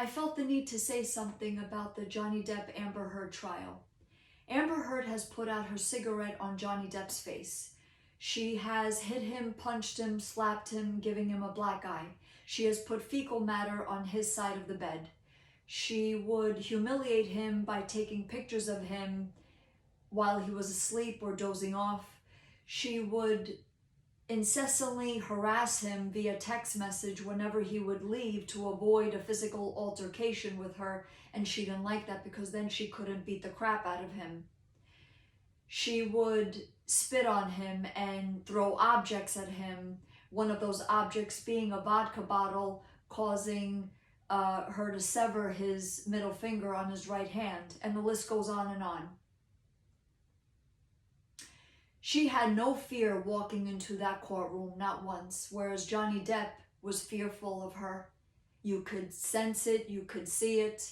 I felt the need to say something about the Johnny Depp Amber Heard trial. Amber Heard has put out her cigarette on Johnny Depp's face. She has hit him, punched him, slapped him, giving him a black eye. She has put fecal matter on his side of the bed. She would humiliate him by taking pictures of him while he was asleep or dozing off. She would incessantly harass him via text message whenever he would leave to avoid a physical altercation with her, and she didn't like that because then she couldn't beat the crap out of him. She would spit on him and throw objects at him, one of those objects being a vodka bottle, causing her to sever his middle finger on his right hand, and the list goes on and on. She had no fear walking into that courtroom, not once, whereas Johnny Depp was fearful of her. You could sense it, you could see it.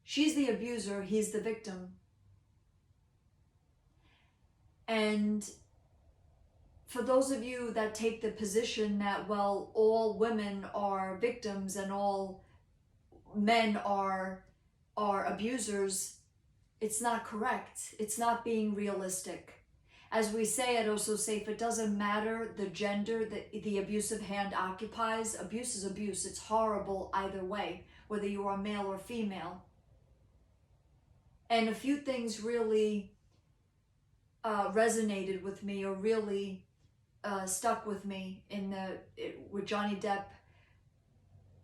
She's the abuser, he's the victim. And for those of you that take the position that, well, all women are victims and all men are abusers, it's not correct. It's not being realistic. As we say at Osso Safe, it doesn't matter the gender that the abusive hand occupies. Abuse is abuse. It's horrible either way, whether you are male or female. And a few things really resonated with me, or really stuck with me with Johnny Depp.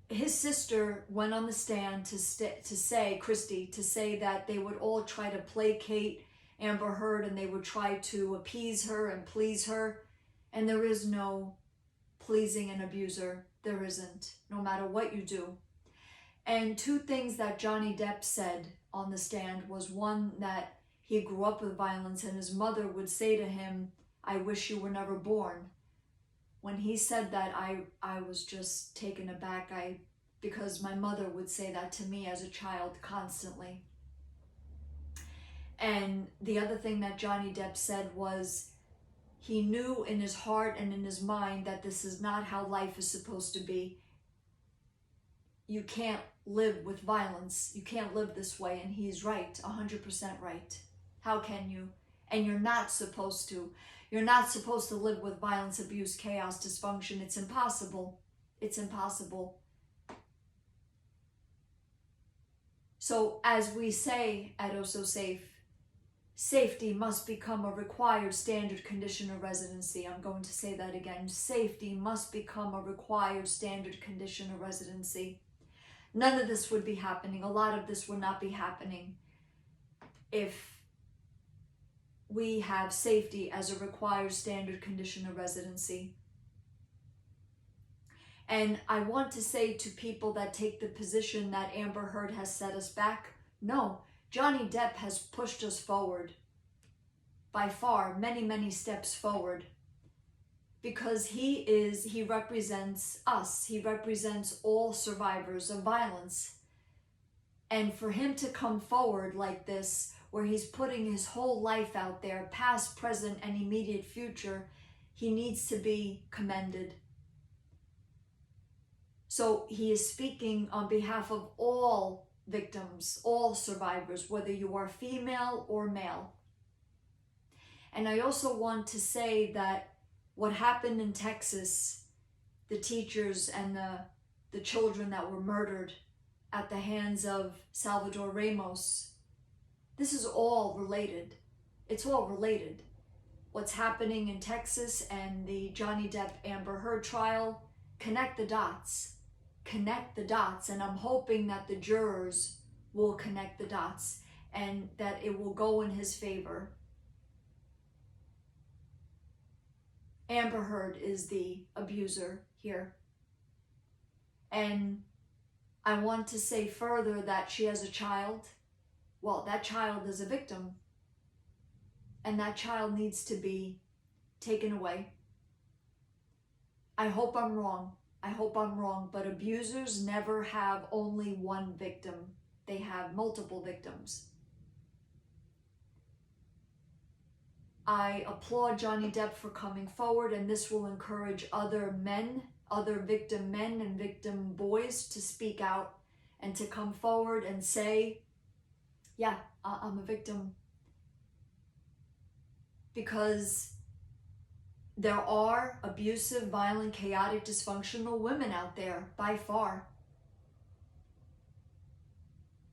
His sister went on the stand to say, Christy, to say that they would all try to placate Amber Heard and they would try to appease her and please her. And there is no pleasing an abuser. There isn't, no matter what you do. And two things that Johnny Depp said on the stand was, one, that he grew up with violence and his mother would say to him, "I wish you were never born." When he said that, I was just taken aback, because my mother would say that to me as a child constantly. And the other thing that Johnny Depp said was, he knew in his heart and in his mind that this is not how life is supposed to be. You can't live with violence. You can't live this way. And he's right, 100% right. How can you? And you're not supposed to. You're not supposed to live with violence, abuse, chaos, dysfunction. It's impossible. It's impossible. So as we say at Osso Safe, safety must become a required standard condition of residency. I'm going to say that again. Safety must become a required standard condition of residency. None of this would be happening. A lot of this would not be happening if we have safety as a required standard condition of residency. And I want to say to people that take the position that Amber Heard has set us back, no, Johnny Depp has pushed us forward by far, many, many steps forward, because he represents us. He represents all survivors of violence. And for him to come forward like this, where he's putting his whole life out there, past, present, and immediate future, he needs to be commended. So he is speaking on behalf of all victims, all survivors, whether you are female or male. And I also want to say that what happened in Texas, the teachers and the children that were murdered at the hands of Salvador Ramos, this is all related. It's all related. What's happening in Texas and the Johnny Depp Amber Heard trial, connect the dots. Connect the dots, and I'm hoping that the jurors will connect the dots and that it will go in his favor. Amber Heard is the abuser here. And I want to say further that she has a child. Well, that child is a victim. And that child needs to be taken away. I hope I'm wrong. I hope I'm wrong, but abusers never have only one victim. They have multiple victims. I applaud Johnny Depp for coming forward, and this will encourage other men, other victim men and victim boys to speak out and to come forward and say, yeah, I'm a victim. Because there are abusive, violent, chaotic, dysfunctional women out there, by far.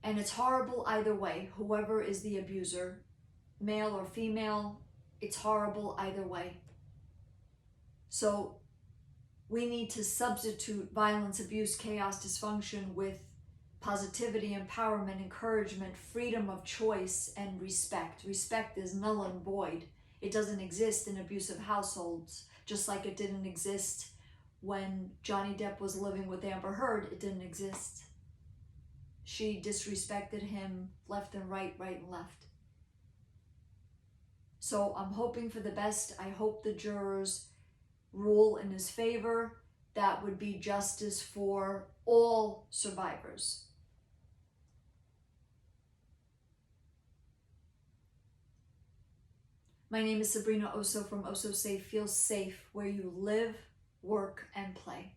And it's horrible either way. Whoever is the abuser, male or female, it's horrible either way. So we need to substitute violence, abuse, chaos, dysfunction with positivity, empowerment, encouragement, freedom of choice, and respect. Respect is null and void. It doesn't exist in abusive households, just like it didn't exist when Johnny Depp was living with Amber Heard. It didn't exist. She disrespected him left and right, right and left. So I'm hoping for the best. I hope the jurors rule in his favor. That would be justice for all survivors. My name is Sabrina Osso from Osso Safe. Feel safe where you live, work, and play.